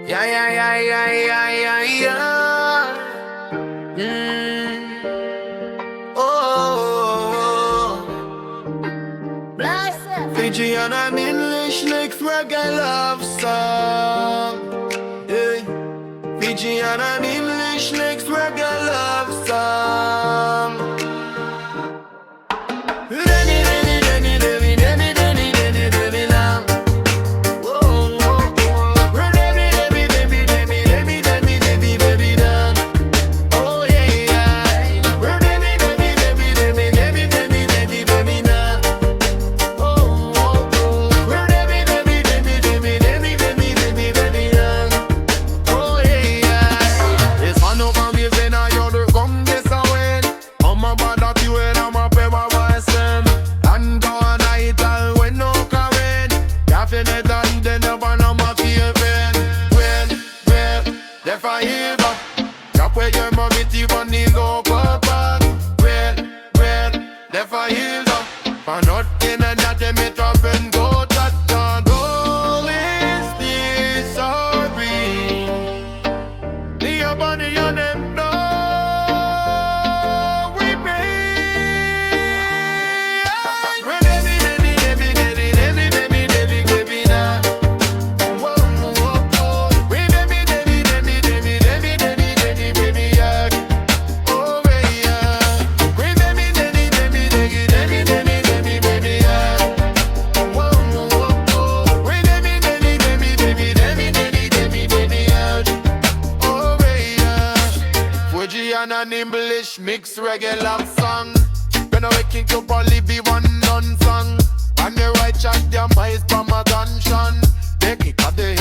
Yeah, yeah, yeah, yeah, yeah, yeah, yeah. Oh, Fijiana and English mix reggae love song. Yeah. Fijiana and English mix reggae love song. Lenny, Lenny, Lenny, Lenny, Lenny, Lenny, Lenny, Lenny, now. Oh, oh, oh. Lenny, Lenny, Lenny, Lenny, Lenny, Lenny, Lenny, Lenny, now. Oh, yeah, yeah. Lenny, Lenny, Lenny, Lenny, Lenny, Lenny, Lenny, Lenny, now. Oh, oh, oh. Lenny, Lenny, Lenny, Lenny, Lenny, Lenny, Lenny, Lenny, now. Oh, yeah, yeah. It's fun over me, then I oughta come this away. I'm a bad at you and I'm a pay my voice. And go on night and when no coming. Definite and then never know my favorite. Well, if I hear that, drop where your mommy teeth on the local park. Well, if I hear that, for nothing and nothing me drop and go that down. All is this sorry. The body on them know we pay. Baby, baby, baby, baby, baby, baby, baby, baby, now. Whoa, whoa, whoa. Baby, baby, baby, baby, baby, baby, baby, baby, yeah. Oh, yeah. Baby, baby, baby, baby, baby, baby, baby, baby, baby, yeah. Whoa, whoa, whoa. Baby, baby, baby, baby, baby, baby, baby, baby, yeah. Oh, yeah. Fijiana and English mix reggae love song. When I wake it up, only be one non song. And the right chat, their minds from attention. They kick out the